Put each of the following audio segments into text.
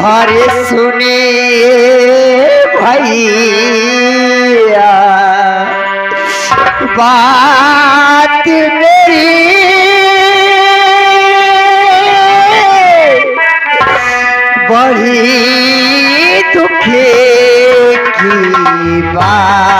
अरे सुनिए भैया बात मेरी, बड़ी दुखे की बात।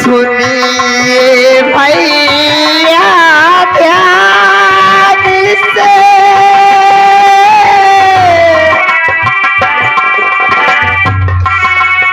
सुनिए भैया ध्यान से,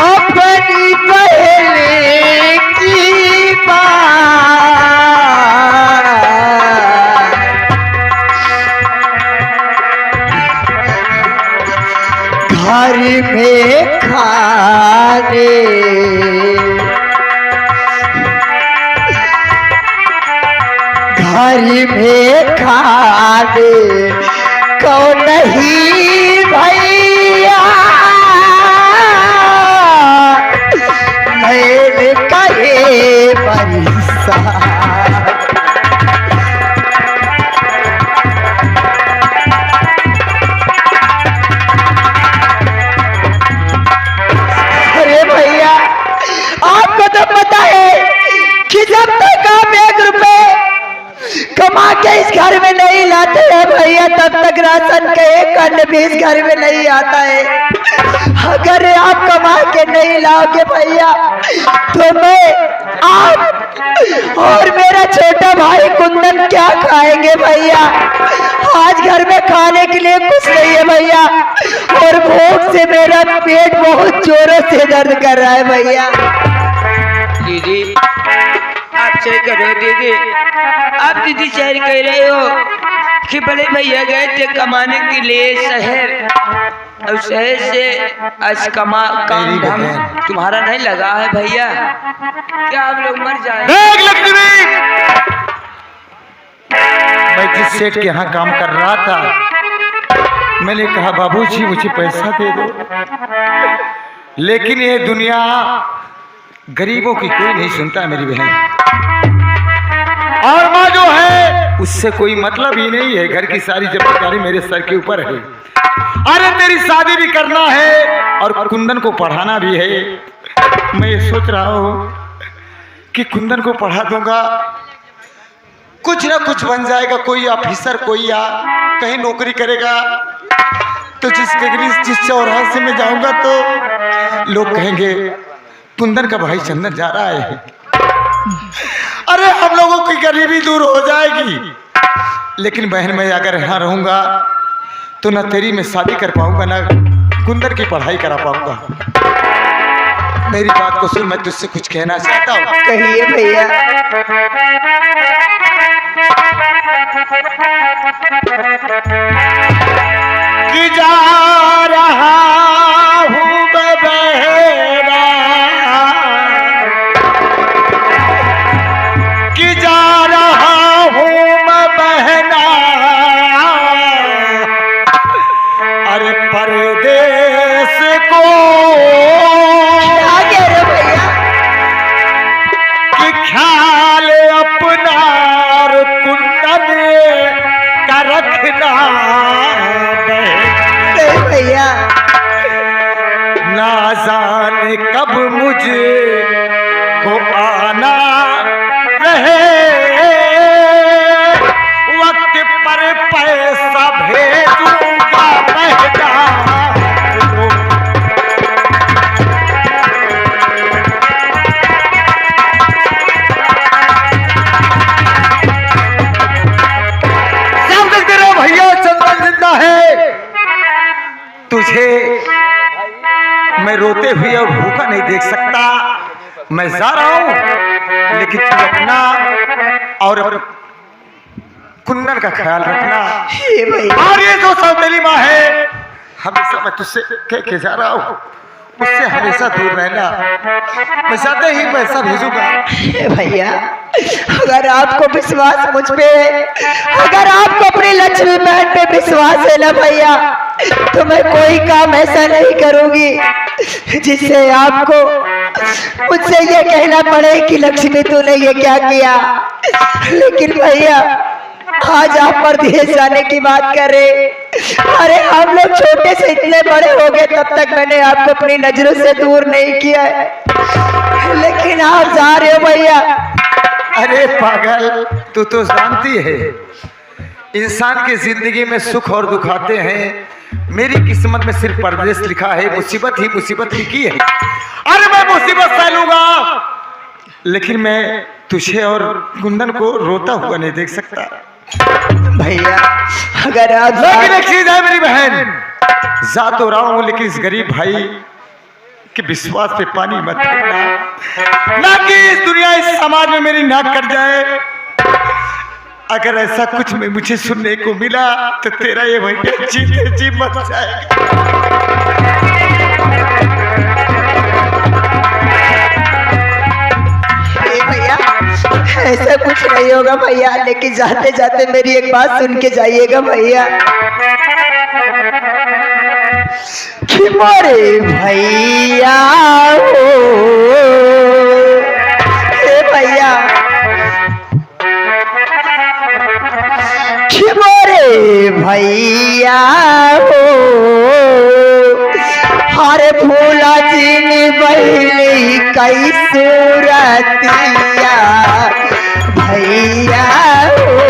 अपनी पहले की बात। घर में खाने घर में खाने को नहीं भैया, मैंने करे परेशान। अरे भैया आपको तो पता है कि जब तक आप 1 रुपए कमा के इस घर में नहीं लाते हैं भैया, तब तक राशन का 1 अन्न भी इस घर में नहीं आता है। अगर आप कमा के नहीं लाओगे भैया तो मैं, आप और मेरा छोटा भाई कुंदन क्या खाएंगे भैया। आज घर में खाने के लिए कुछ नहीं है भैया, और भूख से मेरा पेट बहुत जोरों से दर्द कर रहा है भैया। दीदी आप सही करो दीदी, आप दीदी सही कह रहे हो कि बड़े भैया गए थे कमाने के लिए शहर, और शहर से आज काम तुम्हारा नहीं लगा है भैया, क्या आप लोग मर जाए। मैं जिस सेठ के यहाँ काम कर रहा था, मैंने कहा बाबूजी मुझे पैसा दे दो, लेकिन ये दुनिया गरीबों की कोई नहीं सुनता मेरी बहन। और माँ जो है उससे कोई मतलब ही नहीं है, घर की सारी जिम्मेदारी मेरे सर के ऊपर है। अरे तेरी शादी भी करना है और कुंदन को पढ़ाना भी है। मैं ये सोच रहा हूँ कि कुंदन को पढ़ा दूंगा, कुछ ना कुछ बन जाएगा, कोई ऑफिसर, कोई या कहीं नौकरी करेगा। तो जिस चौराहे से मैं जाऊंगा तो लोग कहेंगे कुंदन का भाई चंदन जा रहा है। अरे हम लोगों की गरीबी दूर हो जाएगी। लेकिन बहन मैं अगर यहाँ रहूंगा तो ना तेरी मैं शादी कर पाऊंगा, ना कुंदन की पढ़ाई करा पाऊंगा। मेरी बात को सुन, मैं तुझसे कुछ कहना चाहता हूँ। कहिए भैया। कि जा रहा हूँ मैं बहरा, कि जा रहा हूँ मैं बहना, अरे परदेश को आगे रे भैया। कि ख्याल अपना कुंदन का रखना भैया। ना जाने कब मुझे को आना रहे, वक्त पर पैसा भेजूंगा बहना। भैया चंदन जिंदा है। तुझे मैं रोते हुए और भूखा नहीं देख सकता। मैं जा रहा हूं लेकिन तू अपना और कुंदन का ख्याल रखना। हे भैया और ये जो सौतेली माँ है, हमेशा मैं तुझसे कह के जा रहा हूँ, उससे हमेशा दूर रहना। मैं साथे ही पैसा भेजूंगा। हे भैया, अगर आपको विश्वास मुझ पे है, अगर आपको अपनी लक्ष्मी बहन पे विश्वास है ना भैया, तो मैं कोई काम ऐसा नहीं करूंगी जिससे आपको मुझसे ये कहना पड़े कि लक्ष्मी तूने ये क्या किया। लेकिन भैया आज आप परदेश जाने की बात कर रहे, अरे हम लोग छोटे से इतने बड़े हो गए, तब तक मैंने आपको अपनी नजरों से दूर नहीं किया है, लेकिन आप जा रहे हो भैया। अरे पागल, तू तो जानती है इंसान की जिंदगी में सुख और दुख आते हैं। मेरी किस्मत में सिर्फ परदेश लिखा है, मुसीबत ही मुसीबत लिखी है। अरे मैं मुसीबत सहलूंगा, लेकिन मैं तुझे और कुंदन को रोता हुआ नहीं देख सकता। भैया अगर आप लेकिन एक चीज है मेरी बहन, जा तो रहा हूं, लेकिन इस गरीब भाई के विश्वास पे पानी मत फेंकना, ना कि इस दुनिया इस समाज में मेरी नाक कट जाए। अगर ऐसा कुछ में मुझे सुनने को मिला तो तेरा ये भैया जीते जी मर जाएगा। भैया ऐसा कुछ नहीं होगा भैया, लेकिन जाते जाते मेरी एक बात सुन के जाइएगा भैया। कि मोरे भैया हो, हे भैया, कि मोरे भैया हो, हरे फूला चीनी बहली कई सूरतिया भैया हो।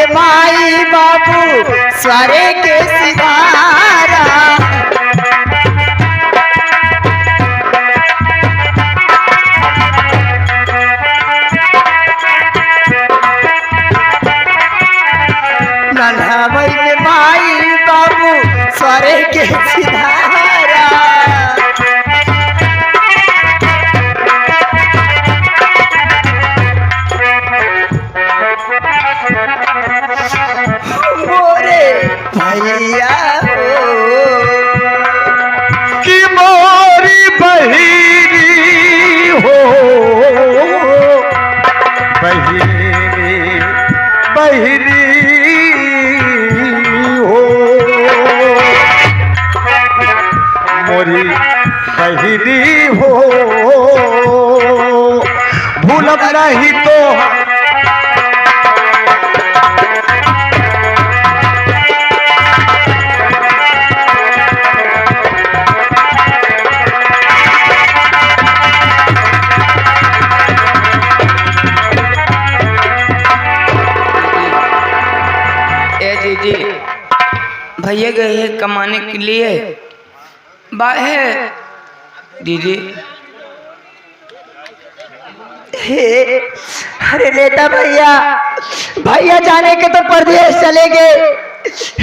माई बाबू स्वरे के सिधारा, नन्हा भाई माई बाबू स्वरे के सिधारा। मोरे भैया हो, कि मोरी बहिनी हो, बहिनी बहिनी हो, मोरी बहिनी हो, भूलब नहीं तो भैया गए हैं कमाने के लिए बाहर। दीदी हे अरे नेता भैया, भैया जाने के तो परदेश चले गए,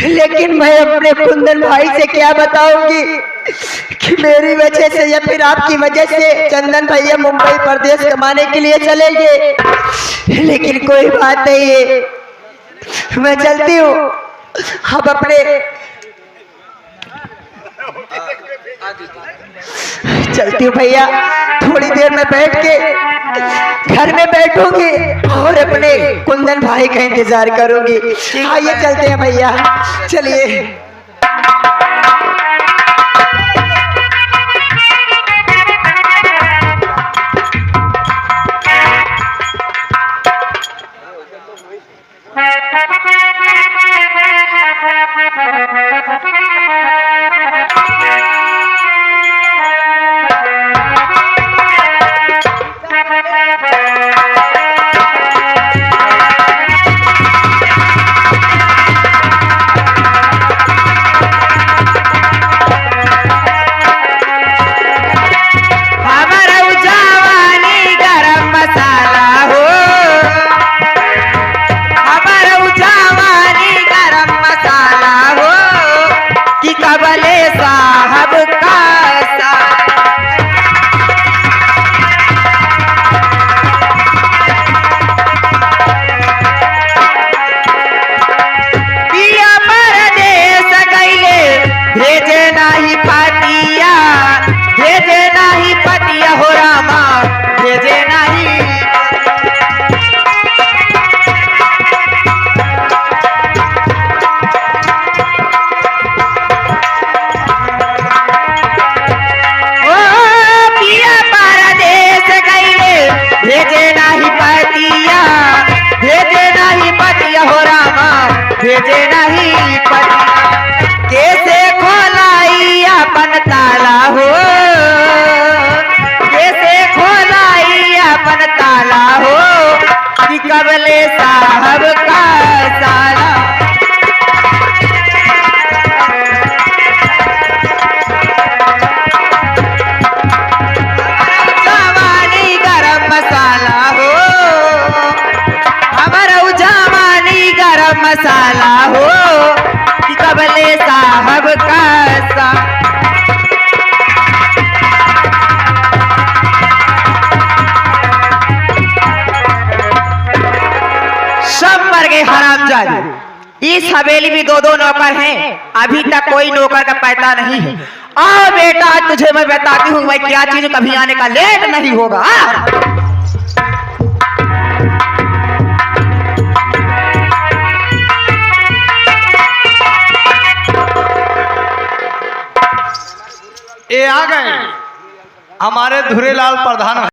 लेकिन मैं अपने कुंदन भाई से क्या बताऊंगी कि मेरी वजह से या फिर आपकी वजह से चंदन भैया मुंबई परदेश कमाने के लिए चले गए। लेकिन कोई बात नहीं है, मैं चलती हूँ। अब अपने चलती हूँ भैया, थोड़ी देर में बैठ के घर में बैठूंगी और अपने कुंदन भाई का इंतजार करूंगी। आइए चलते हैं भैया, चलिए। भेजे नहीं पति कैसे खोलाई अपन ताला हो, कैसे खोलाई अपन ताला हो कि कबले साहब का साला। जवानी गरम मसाला हो, हमारा जवानी गरम मसाला हो कि कबले साहब का सा। सब मर गए हरामजादे। इस हवेली में दो दो नौकर हैं, अभी तक कोई नौकर का पता नहीं है। आओ बेटा तुझे मैं बताती हूँ मैं क्या चीज, कभी आने का लेट नहीं होगा। ये आ गए हमारे धुरेलाल प्रधान।